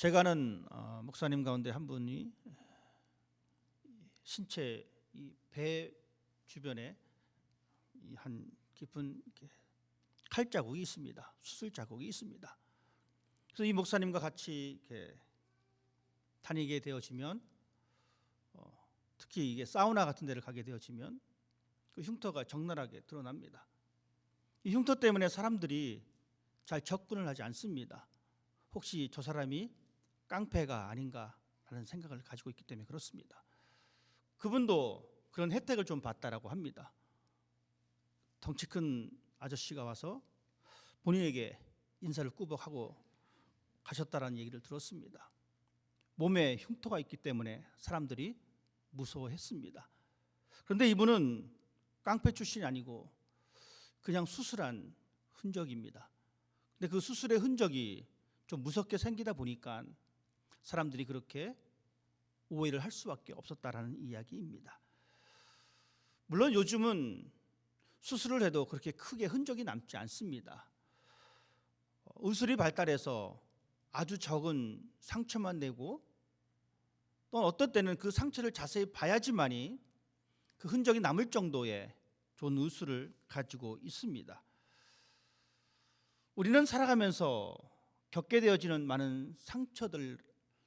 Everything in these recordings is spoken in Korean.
제가 아는 목사님 가운데 한 분이 신체 이 배 주변에 한 깊은 칼 자국이 있습니다. 수술 자국이 있습니다. 그래서 이 목사님과 같이 이렇게 다니게 되어지면 특히 이게 사우나 같은 데를 가게 되어지면 그 흉터가 적나라하게 드러납니다. 이 흉터 때문에 사람들이 잘 접근을 하지 않습니다. 혹시 저 사람이 깡패가 아닌가 하는 생각을 가지고 있기 때문에 그렇습니다. 그분도 그런 혜택을 좀 받다라고 합니다. 덩치 큰 아저씨가 와서 본인에게 인사를 꾸벅하고 가셨다라는 얘기를 들었습니다. 몸에 흉터가 있기 때문에 사람들이 무서워했습니다. 그런데 이분은 깡패 출신이 아니고 그냥 수술한 흔적입니다. 근데 그 수술의 흔적이 좀 무섭게 생기다 보니까 사람들이 그렇게 오해를 할 수밖에 없었다라는 이야기입니다. 물론 요즘은 수술을 해도 그렇게 크게 흔적이 남지 않습니다. 의술이 발달해서 아주 적은 상처만 내고 또 어떤 때는 그 상처를 자세히 봐야지만이 그 흔적이 남을 정도의 좋은 의술을 가지고 있습니다. 우리는 살아가면서 겪게 되어지는 많은 상처들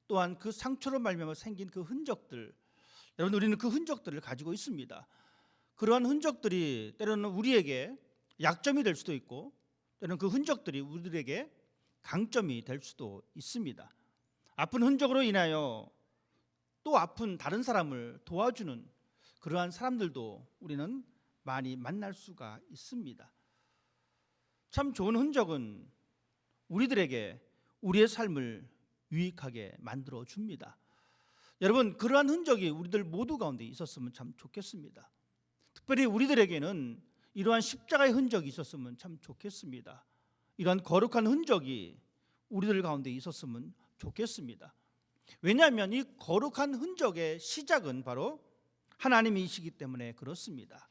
또한 그 상처로 말미암아 생긴 그 흔적들, 여러분 우리는 그 흔적들을 가지고 있습니다. 그러한 흔적들이 때로는 우리에게 약점이 될 수도 있고 때로는 그 흔적들이 우리들에게 강점이 될 수도 있습니다. 아픈 흔적으로 인하여 또 아픈 다른 사람을 도와주는 그러한 사람들도 우리는 많이 만날 수가 있습니다. 참 좋은 흔적은 우리들에게 우리의 삶을 유익하게 만들어 줍니다. 여러분 그러한 흔적이 우리들 모두 가운데 있었으면 참 좋겠습니다. 특별히 우리들에게는 이러한 십자가의 흔적이 있었으면 참 좋겠습니다. 이러한 거룩한 흔적이 우리들 가운데 있었으면 좋겠습니다. 왜냐하면 이 거룩한 흔적의 시작은 바로 하나님이시기 때문에 그렇습니다.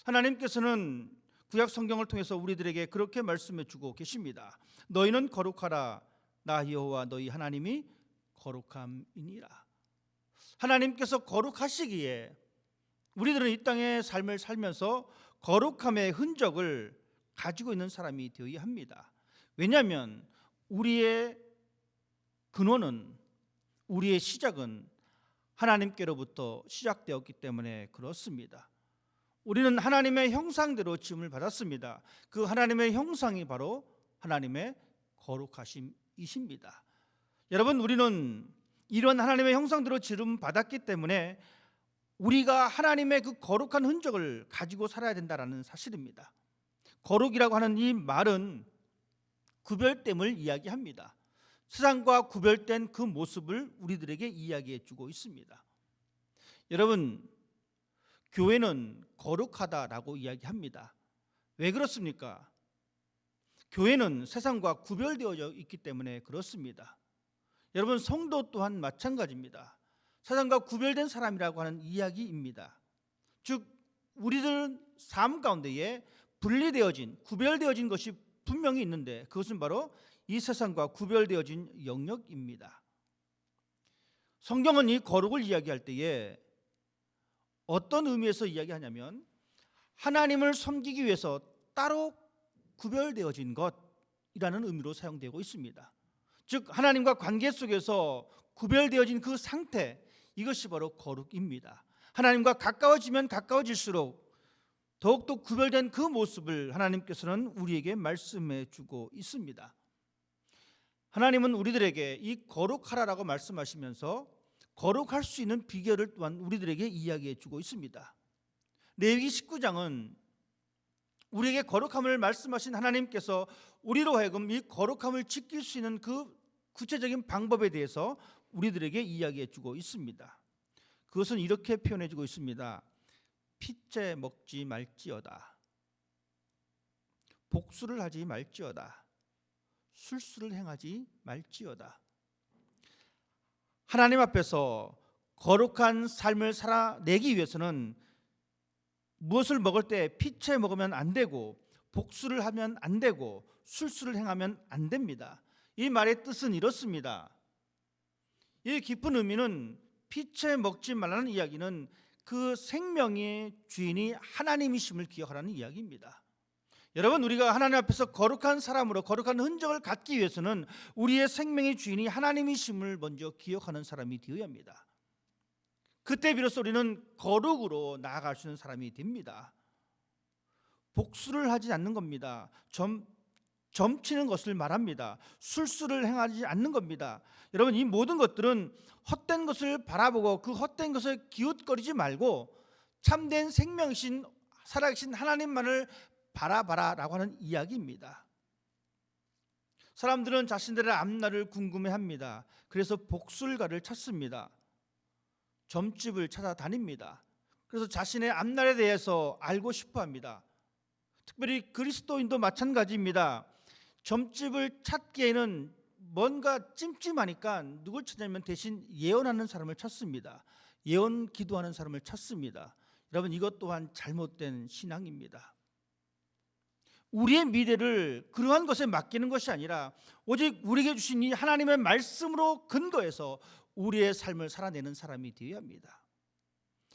하나님께서는 구약 성경을 통해서 우리들에게 그렇게 말씀해 주고 계십니다. 너희는 거룩하라 나 여호와 너희 하나님이 거룩함이니라. 하나님께서 거룩하시기에 우리들은 이 땅의 삶을 살면서 거룩함의 흔적을 가지고 있는 사람이 되어야 합니다. 왜냐하면 우리의 근원은 우리의 시작은 하나님께로부터 시작되었기 때문에 그렇습니다. 우리는 하나님의 형상대로 지음을 받았습니다. 그 하나님의 형상이 바로 하나님의 거룩하심이십니다. 여러분 우리는 이런 하나님의 형상대로 지음 받았기 때문에 우리가 하나님의 그 거룩한 흔적을 가지고 살아야 된다는 사실입니다. 거룩이라고 하는 이 말은 구별됨을 이야기합니다. 세상과 구별된 그 모습을 우리들에게 이야기해 주고 있습니다. 여러분 교회는 거룩하다라고 이야기합니다. 왜 그렇습니까? 교회는 세상과 구별되어져 있기 때문에 그렇습니다. 여러분 성도 또한 마찬가지입니다. 세상과 구별된 사람이라고 하는 이야기입니다. 즉 우리들 삶 가운데에 분리되어진 구별되어진 것이 분명히 있는데 그것은 바로 이 세상과 구별되어진 영역입니다. 성경은 이 거룩을 이야기할 때에 어떤 의미에서 이야기하냐면 하나님을 섬기기 위해서 따로 구별되어진 것이라는 의미로 사용되고 있습니다. 즉 하나님과 관계 속에서 구별되어진 그 상태, 이것이 바로 거룩입니다. 하나님과 가까워지면 가까워질수록 더욱더 구별된 그 모습을 하나님께서는 우리에게 말씀해 주고 있습니다. 하나님은 우리들에게 이 거룩하라라고 말씀하시면서 거룩할 수 있는 비결을 또한 우리들에게 이야기해 주고 있습니다. 레위기 19장은 우리에게 거룩함을 말씀하신 하나님께서 우리로 하여금 이 거룩함을 지킬 수 있는 그 구체적인 방법에 대해서 우리들에게 이야기해 주고 있습니다. 그것은 이렇게 표현해 주고 있습니다. 핏째 먹지 말지어다. 복수를 하지 말지어다. 술수를 행하지 말지어다. 하나님 앞에서 거룩한 삶을 살아내기 위해서는 무엇을 먹을 때 핏째 먹으면 안 되고 복수를 하면 안 되고 술수를 행하면 안 됩니다. 이 말의 뜻은 이렇습니다. 이 깊은 의미는 피채 먹지 말라는 이야기는 그 생명의 주인이 하나님이심을 기억하라는 이야기입니다. 여러분, 우리가 하나님 앞에서 거룩한 사람으로 거룩한 흔적을 갖기 위해서는 우리의 생명의 주인이 하나님이심을 먼저 기억하는 사람이 되어야 합니다. 그때 비로소 우리는 거룩으로 나아갈 수 있는 사람이 됩니다. 복수를 하지 않는 겁니다. 점치는 것을 말합니다. 술수를 행하지 않는 겁니다. 여러분, 이 모든 것들은 헛된 것을 바라보고 그 헛된 것을 기웃거리지 말고 참된 생명이신 살아계신 하나님만을 바라봐라라고 하는 이야기입니다. 사람들은 자신들의 앞날을 궁금해합니다. 그래서 복술가를 찾습니다. 점집을 찾아다닙니다. 그래서 자신의 앞날에 대해서 알고 싶어합니다. 특별히 그리스도인도 마찬가지입니다. 점집을 찾기에는 뭔가 찜찜하니까 누굴 찾냐면 대신 예언하는 사람을 찾습니다. 예언 기도하는 사람을 찾습니다. 여러분, 이것 또한 잘못된 신앙입니다. 우리의 미래를 그러한 것에 맡기는 것이 아니라 오직 우리에게 주신 이 하나님의 말씀으로 근거해서 우리의 삶을 살아내는 사람이 되어야 합니다.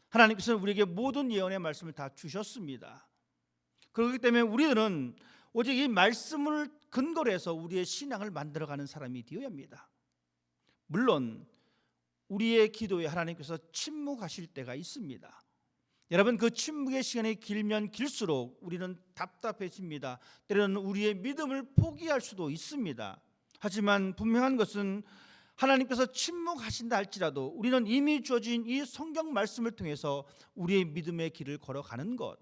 하나님께서는 우리에게 모든 예언의 말씀을 다 주셨습니다. 그렇기 때문에 우리들은 오직 이 말씀을 근거로 해서 우리의 신앙을 만들어가는 사람이 되어야 합니다. 물론 우리의 기도에 하나님께서 침묵하실 때가 있습니다. 여러분, 그 침묵의 시간이 길면 길수록 우리는 답답해집니다. 때로는 우리의 믿음을 포기할 수도 있습니다. 하지만 분명한 것은 하나님께서 침묵하신다 할지라도 우리는 이미 주어진 이 성경 말씀을 통해서 우리의 믿음의 길을 걸어가는 것,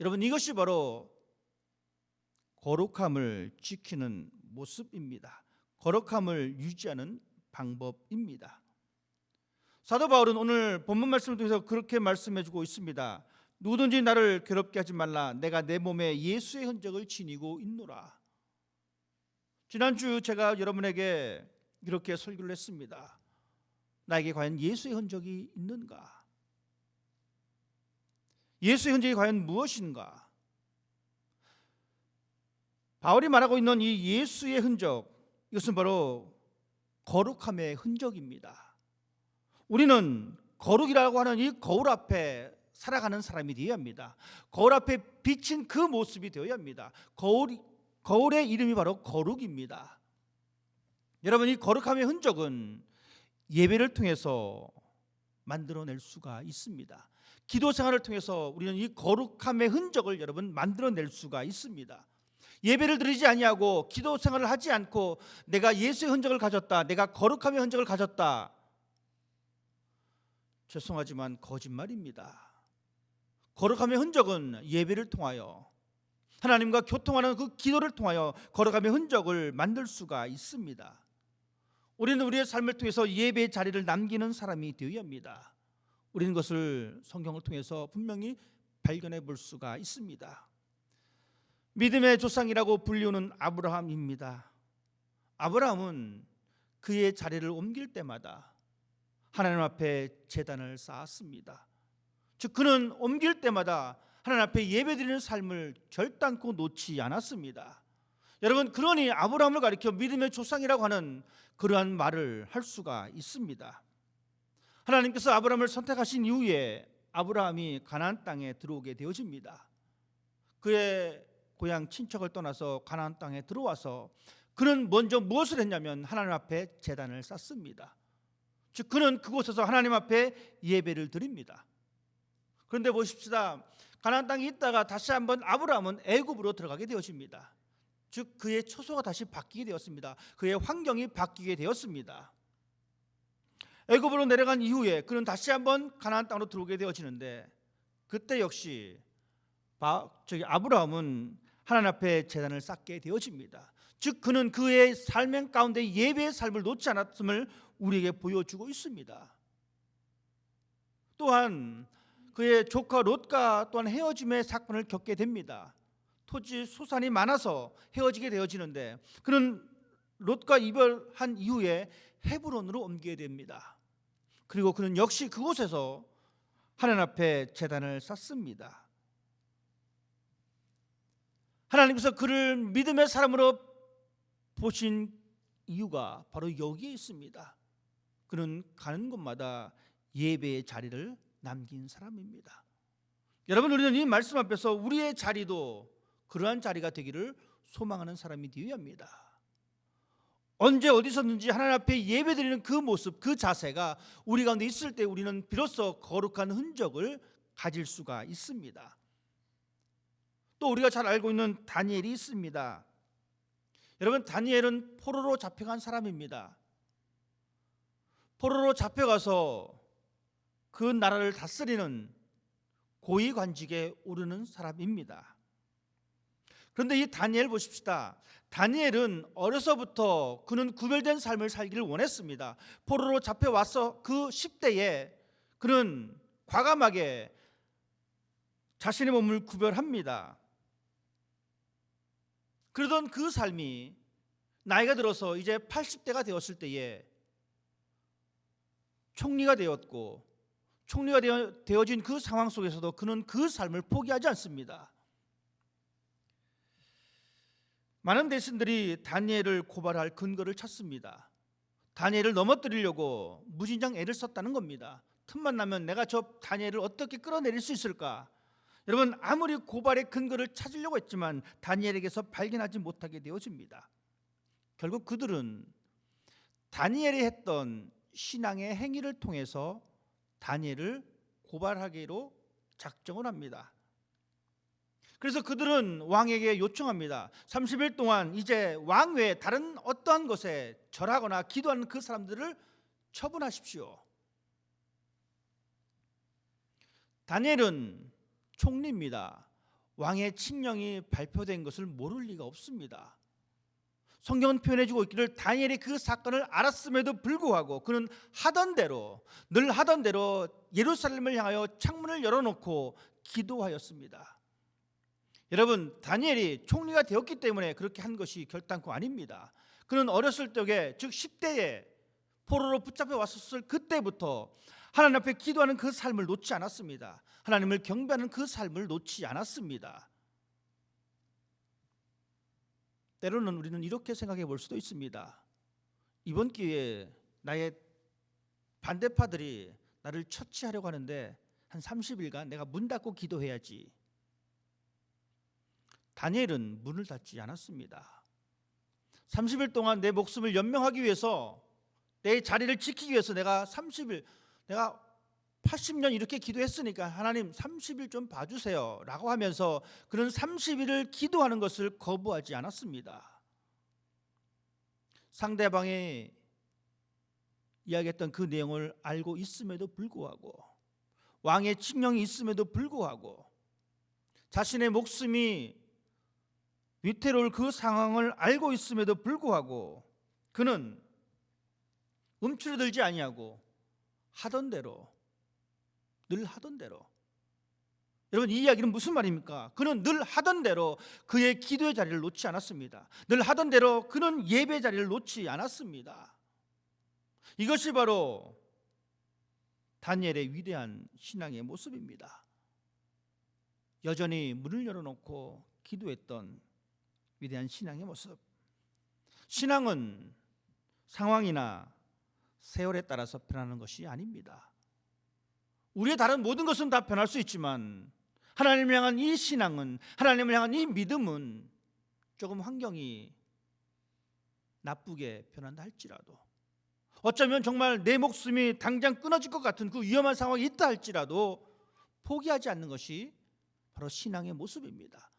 여러분, 이것이 바로 거룩함을 지키는 모습입니다. 거룩함을 유지하는 방법입니다. 사도 바울은 오늘 본문 말씀을 통해서 그렇게 말씀해주고 있습니다. 누구든지 나를 괴롭게 하지 말라. 내가 내 몸에 예수의 흔적을 지니고 있노라. 지난주 제가 여러분에게 이렇게 설교를 했습니다. 나에게 과연 예수의 흔적이 있는가? 예수의 흔적이 과연 무엇인가? 바울이 말하고 있는 이 예수의 흔적, 이것은 바로 거룩함의 흔적입니다. 우리는 거룩이라고 하는 이 거울 앞에 살아가는 사람이 되어야 합니다. 거울 앞에 비친 그 모습이 되어야 합니다. 거울의 이름이 바로 거룩입니다. 여러분, 이 거룩함의 흔적은 예배를 통해서 만들어낼 수가 있습니다. 기도 생활을 통해서 우리는 이 거룩함의 흔적을 여러분 만들어낼 수가 있습니다. 예배를 드리지 아니하고 기도 생활을 하지 않고 내가 예수의 흔적을 가졌다, 내가 거룩함의 흔적을 가졌다, 죄송하지만 거짓말입니다. 거룩함의 흔적은 예배를 통하여 하나님과 교통하는 그 기도를 통하여 거룩함의 흔적을 만들 수가 있습니다. 우리는 우리의 삶을 통해서 예배의 자리를 남기는 사람이 되어야 합니다. 우리는 그것을 성경을 통해서 분명히 발견해 볼 수가 있습니다. 믿음의 조상이라고 불리우는 아브라함입니다. 아브라함은 그의 자리를 옮길 때마다 하나님 앞에 제단을 쌓았습니다. 즉 그는 옮길 때마다 하나님 앞에 예배드리는 삶을 결단코 놓지 않았습니다. 여러분, 그러니 아브라함을 가리켜 믿음의 조상이라고 하는 그러한 말을 할 수가 있습니다. 하나님께서 아브라함을 선택하신 이후에 아브라함이 가나안 땅에 들어오게 되어집니다. 그의 고향 친척을 떠나서 가나안 땅에 들어와서 그는 먼저 무엇을 했냐면 하나님 앞에 제단을 쌓습니다. 즉 그는 그곳에서 하나님 앞에 예배를 드립니다. 그런데 보십시다. 가나안 땅에 있다가 다시 한번 아브라함은 애굽으로 들어가게 되어집니다. 즉 그의 처소가 다시 바뀌게 되었습니다. 그의 환경이 바뀌게 되었습니다. 애굽으로 내려간 이후에 그는 다시 한번 가나안 땅으로 들어오게 되어지는데 그때 역시 아브라함은 하나님 앞에 제단을 쌓게 되어집니다. 즉 그는 그의 삶의 가운데 예배의 삶을 놓지 않았음을 우리에게 보여주고 있습니다. 또한 그의 조카 롯과 또한 헤어짐의 사건을 겪게 됩니다. 토지 소산이 많아서 헤어지게 되어지는데 그는 롯과 이별한 이후에 헤브론으로 옮기게 됩니다. 그리고 그는 역시 그곳에서 하나님 앞에 제단을 쌓습니다. 하나님께서 그를 믿음의 사람으로 보신 이유가 바로 여기에 있습니다. 그는 가는 곳마다 예배의 자리를 남긴 사람입니다. 여러분, 우리는 이 말씀 앞에서 우리의 자리도 그러한 자리가 되기를 소망하는 사람이 되어야 합니다. 언제 어디서든지 하나님 앞에 예배드리는 그 모습, 그 자세가 우리 가운데 있을 때 우리는 비로소 거룩한 흔적을 가질 수가 있습니다. 또 우리가 잘 알고 있는 다니엘이 있습니다. 여러분, 다니엘은 포로로 잡혀간 사람입니다. 포로로 잡혀가서 그 나라를 다스리는 고위관직에 오르는 사람입니다. 그런데 이 다니엘 보십시다. 다니엘은 어려서부터 그는 구별된 삶을 살기를 원했습니다. 포로로 잡혀와서 그 10대에 그는 과감하게 자신의 몸을 구별합니다. 그러던 그 삶이 나이가 들어서 이제 80대가 되었을 때에 총리가 되었고, 총리가 되어진 그 상황 속에서도 그는 그 삶을 포기하지 않습니다. 많은 대신들이 다니엘을 고발할 근거를 찾습니다. 다니엘을 넘어뜨리려고 무진장 애를 썼다는 겁니다. 틈만 나면 내가 저 다니엘을 어떻게 끌어내릴 수 있을까? 여러분, 아무리 고발의 근거를 찾으려고 했지만 다니엘에게서 발견하지 못하게 되어집니다. 결국 그들은 다니엘이 했던 신앙의 행위를 통해서 다니엘을 고발하기로 작정을 합니다. 그래서 그들은 왕에게 요청합니다. 30일 동안 이제 왕 외에 다른 어떠한 것에 절하거나 기도하는 그 사람들을 처분하십시오. 다니엘은 총리입니다. 왕의 칙령이 발표된 것을 모를 리가 없습니다. 성경은 표현해주고 있기를 다니엘이 그 사건을 알았음에도 불구하고 그는 늘 하던 대로 예루살렘을 향하여 창문을 열어놓고 기도하였습니다. 여러분, 다니엘이 총리가 되었기 때문에 그렇게 한 것이 결단코 아닙니다. 그는 어렸을 적에, 즉 10대에 포로로 붙잡혀 왔었을 그때부터 하나님 앞에 기도하는 그 삶을 놓지 않았습니다. 하나님을 경배하는 그 삶을 놓지 않았습니다. 때로는 우리는 이렇게 생각해 볼 수도 있습니다. 이번 기회에 나의 반대파들이 나를 처치하려고 하는데 한 30일간 내가 문 닫고 기도해야지. 다니엘은 문을 닫지 않았습니다. 30일 동안 내 목숨을 연명하기 위해서, 내 자리를 지키기 위해서 내가 80년 이렇게 기도했으니까 하나님 30일 좀 봐주세요 라고 하면서 그는 30일을 기도하는 것을 거부하지 않았습니다. 상대방이 이야기했던 그 내용을 알고 있음에도 불구하고, 왕의 칙령이 있음에도 불구하고, 자신의 목숨이 위태로울 그 상황을 알고 있음에도 불구하고 그는 움츠러들지 아니하고 늘 하던 대로. 여러분, 이 이야기는 무슨 말입니까? 그는 늘 하던 대로 그의 기도의 자리를 놓지 않았습니다. 늘 하던 대로 그는 예배의 자리를 놓지 않았습니다. 이것이 바로 다니엘의 위대한 신앙의 모습입니다. 여전히 문을 열어놓고 기도했던 위대한 신앙의 모습. 신앙은 상황이나 세월에 따라서 변하는 것이 아닙니다. 우리의 다른 모든 것은 다 변할 수 있지만 하나님을 향한 이 신앙은, 하나님을 향한 이 믿음은 조금 환경이 나쁘게 변한다 할지라도, 어쩌면 정말 내 목숨이 당장 끊어질 것 같은 그 위험한 상황이 있다 할지라도 포기하지 않는 것이 바로 신앙의 모습입니다.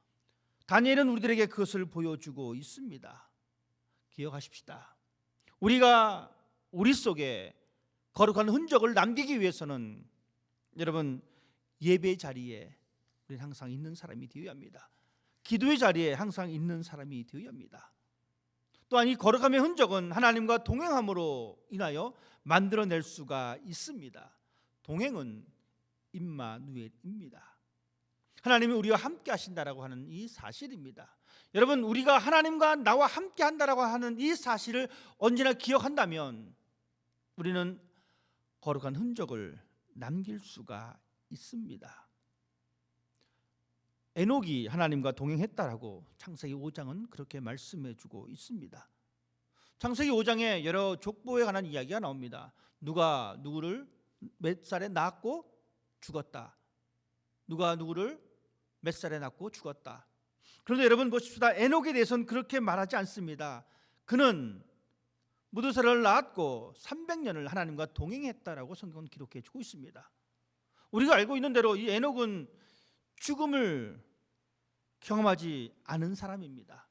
다니엘은 우리들에게 그것을 보여주고 있습니다. 기억하십시다. 우리가 우리 속에 거룩한 흔적을 남기기 위해서는 여러분, 예배의 자리에 우리는 항상 있는 사람이 되어야 합니다. 기도의 자리에 항상 있는 사람이 되어야 합니다. 또한 이 거룩함의 흔적은 하나님과 동행함으로 인하여 만들어낼 수가 있습니다. 동행은 임마누엘입니다. 하나님이 우리와 함께 하신다라고 하는 이 사실입니다. 여러분, 우리가 하나님과 나와 함께 한다라고 하는 이 사실을 언제나 기억한다면 우리는 거룩한 흔적을 남길 수가 있습니다. 에녹이 하나님과 동행했다라고 창세기 5장은 그렇게 말씀해 주고 있습니다. 창세기 5장에 여러 족보에 관한 이야기가 나옵니다. 누가 누구를 몇 살에 낳았고 죽었다. 누가 누구를 몇 살에 낳고 죽었다. 그런데 여러분 보십시다. 에녹에 대해서는 그렇게 말하지 않습니다. 그는 무두살을 낳았고 300년을 하나님과 동행했다라고 성경은 기록해 주고 있습니다. 우리가 알고 있는 대로 이 에녹은 죽음을 경험하지 않은 사람입니다.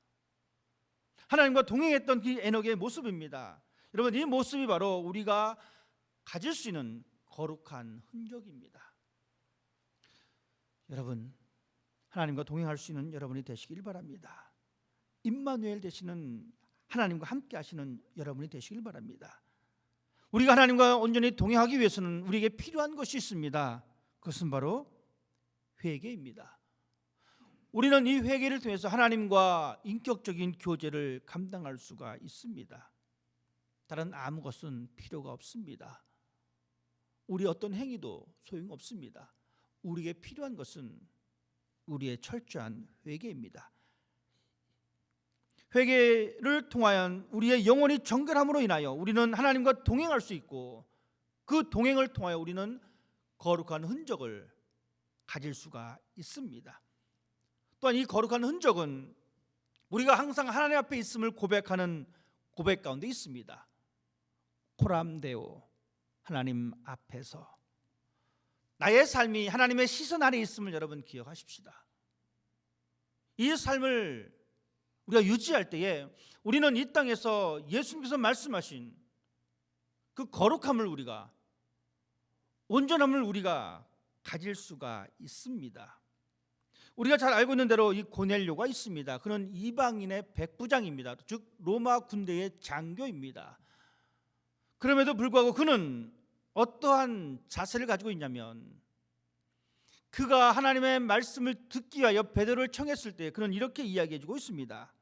하나님과 동행했던 그 에녹의 모습입니다. 여러분, 이 모습이 바로 우리가 가질 수 있는 거룩한 흔적입니다. 여러분, 하나님과 동행할 수 있는 여러분이 되시길 바랍니다. 임마누엘 되시는 하나님과 함께 하시는 여러분이 되시길 바랍니다. 우리가 하나님과 온전히 동행하기 위해서는 우리에게 필요한 것이 있습니다. 그것은 바로 회개입니다. 우리는 이 회개를 통해서 하나님과 인격적인 교제를 감당할 수가 있습니다. 다른 아무 것은 필요가 없습니다. 우리 어떤 행위도 소용없습니다. 우리에게 필요한 것은 우리의 철저한 회개입니다. 회개를 통하여 우리의 영혼이 정결함으로 인하여 우리는 하나님과 동행할 수 있고, 그 동행을 통하여 우리는 거룩한 흔적을 가질 수가 있습니다. 또한 이 거룩한 흔적은 우리가 항상 하나님 앞에 있음을 고백하는 고백 가운데 있습니다. 코람데오, 하나님 앞에서 나의 삶이 하나님의 시선 안에 있음을 여러분 기억하십시다. 이 삶을 우리가 유지할 때에 우리는 이 땅에서 예수님께서 말씀하신 그 거룩함을, 우리가 온전함을 우리가 가질 수가 있습니다. 우리가 잘 알고 있는 대로 이 고넬료가 있습니다. 그는 이방인의 백부장입니다. 즉 로마 군대의 장교입니다. 그럼에도 불구하고 그는 어떠한 자세를 가지고 있냐면, 그가 하나님의 말씀을 듣기 위하여 베드로를 청했을 때 그는 이렇게 이야기해 주고 있습니다.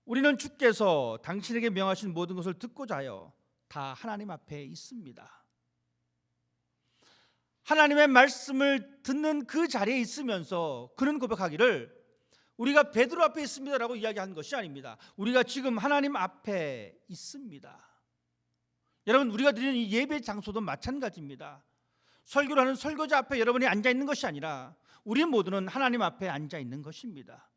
우리는 주께서 당신에게 명하신 모든 것을 듣고자 하여 다 하나님 앞에 있습니다. 하나님의 말씀을 듣는 그 자리에 있으면서 그는 고백하기를 우리가 베드로 앞에 있습니다라고 이야기한 것이 아닙니다. 우리가 지금 하나님 앞에 있습니다. 여러분, 우리가 드리는 이 예배 장소도 마찬가지입니다. 설교를 하는 설교자 앞에 여러분이 앉아 있는 것이 아니라 우리 모두는 하나님 앞에 앉아 있는 것입니다.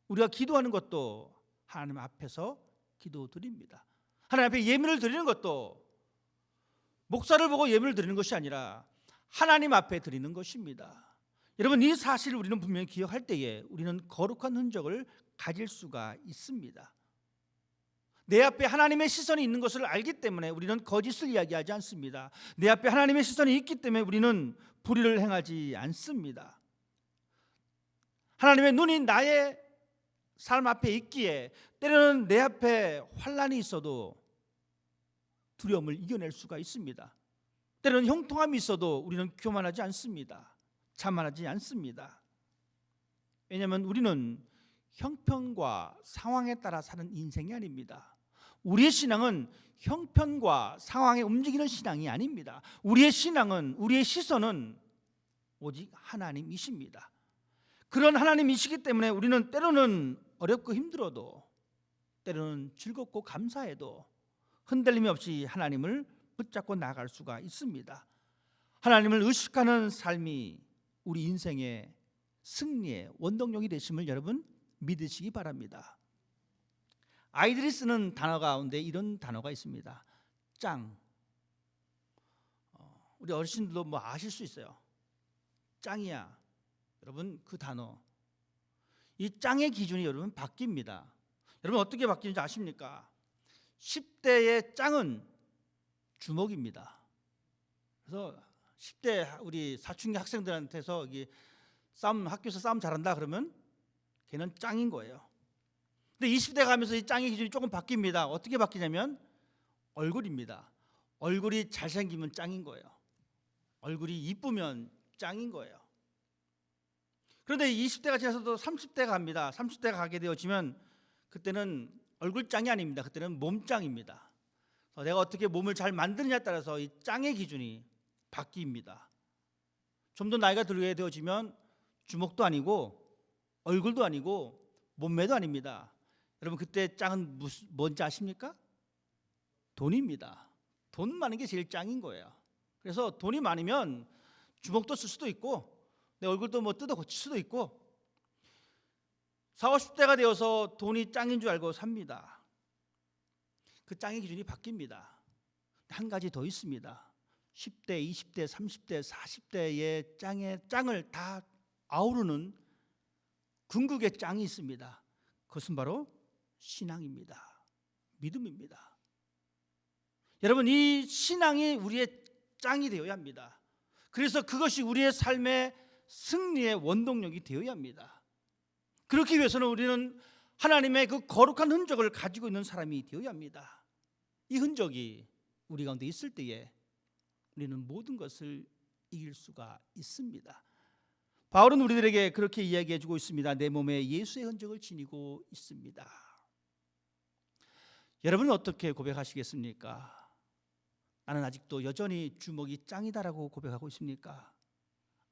우리가 기도하는 것도 하나님 앞에서 기도드립니다. 하나님 앞에 예물을 드리는 것도 목사를 보고 예물을 드리는 것이 아니라 하나님 앞에 드리는 것입니다. 여러분, 이 사실을 우리는 분명히 기억할 때에 우리는 거룩한 흔적을 가질 수가 있습니다. 내 앞에 하나님의 시선이 있는 것을 알기 때문에 우리는 거짓을 이야기하지 않습니다. 내 앞에 하나님의 시선이 있기 때문에 우리는 불의를 행하지 않습니다. 하나님의 눈이 나의 삶 앞에 있기에 때로는 내 앞에 환난이 있어도 두려움을 이겨낼 수가 있습니다. 때로는 형통함이 있어도 우리는 교만하지 않습니다. 자만하지 않습니다. 왜냐하면 우리는 형편과 상황에 따라 사는 인생이 아닙니다. 우리의 신앙은 형편과 상황에 움직이는 신앙이 아닙니다. 우리의 신앙은, 우리의 시선은 오직 하나님이십니다. 그런 하나님이시기 때문에 우리는 때로는 어렵고 힘들어도, 때로는 즐겁고 감사해도 흔들림이 없이 하나님을 붙잡고 나아갈 수가 있습니다. 하나님을 의식하는 삶이 우리 인생의 승리의 원동력이 되심을 여러분 믿으시기 바랍니다. 아이들이 쓰는 단어 가운데 이런 단어가 있습니다. 짱. 우리 어르신들도 뭐 아실 수 있어요. 짱이야. 여러분, 그 단어, 이 짱의 기준이 여러분 바뀝니다. 여러분, 어떻게 바뀌는지 아십니까? 10대의 짱은 주먹입니다. 그래서 10대 우리 사춘기 학생들한테서 싸움, 학교에서 싸움 잘한다 그러면 걔는 짱인 거예요. 근데 20대 가면서 이 짱의 기준이 조금 바뀝니다. 어떻게 바뀌냐면 얼굴입니다. 얼굴이 잘생기면 짱인 거예요. 얼굴이 이쁘면 짱인 거예요. 그런데 20대가 지나서도 30대가 갑니다. 30대가 가게 되어지면 그때는 얼굴 짱이 아닙니다. 그때는 몸짱입니다. 내가 어떻게 몸을 잘 만드느냐에 따라서 이 짱의 기준이 바뀝니다. 좀 더 나이가 들게 되어지면 주먹도 아니고 얼굴도 아니고 몸매도 아닙니다. 여러분 그때 짱은 뭔지 아십니까? 돈입니다. 돈 많은 게 제일 짱인 거예요. 그래서 돈이 많으면 주먹도 쓸 수도 있고 내 얼굴도 뭐 뜯어 고칠 수도 있고 40, 50대가 되어서 돈이 짱인 줄 알고 삽니다. 그 짱의 기준이 바뀝니다. 한 가지 더 있습니다. 10대, 20대, 30대, 40대의 짱을 다 아우르는 궁극의 짱이 있습니다. 그것은 바로 신앙입니다. 믿음입니다. 여러분 이 신앙이 우리의 짱이 되어야 합니다. 그래서 그것이 우리의 삶의 승리의 원동력이 되어야 합니다. 그렇기 위해서는 우리는 하나님의 그 거룩한 흔적을 가지고 있는 사람이 되어야 합니다. 이 흔적이 우리 가운데 있을 때에 우리는 모든 것을 이길 수가 있습니다. 바울은 우리들에게 그렇게 이야기해 주고 있습니다. 내 몸에 예수의 흔적을 지니고 있습니다. 여러분은 어떻게 고백하시겠습니까? 나는 아직도 여전히 주먹이 짱이다라고 고백하고 있습니까?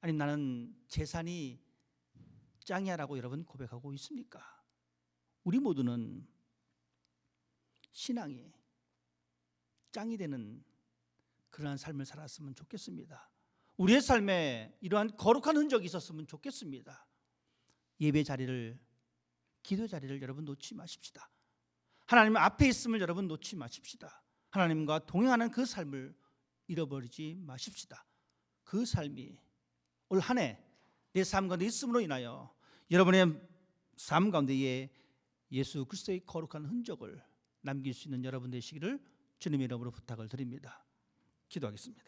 아니면 나는 재산이 짱이야라고 여러분 고백하고 있습니까? 우리 모두는 신앙이 짱이 되는 그러한 삶을 살았으면 좋겠습니다. 우리의 삶에 이러한 거룩한 흔적이 있었으면 좋겠습니다. 예배 자리를, 기도 자리를 여러분 놓지 마십시다. 하나님 앞에 있음을 여러분 놓지 마십시다. 하나님과 동행하는 그 삶을 잃어버리지 마십시다. 그 삶이 올 한 해 내 삶 가운데 있음으로 인하여 여러분의 삶 가운데에 예수 그리스도의 거룩한 흔적을 남길 수 있는 여러분 되시기를 주님의 이름으로 부탁을 드립니다. 기도하겠습니다.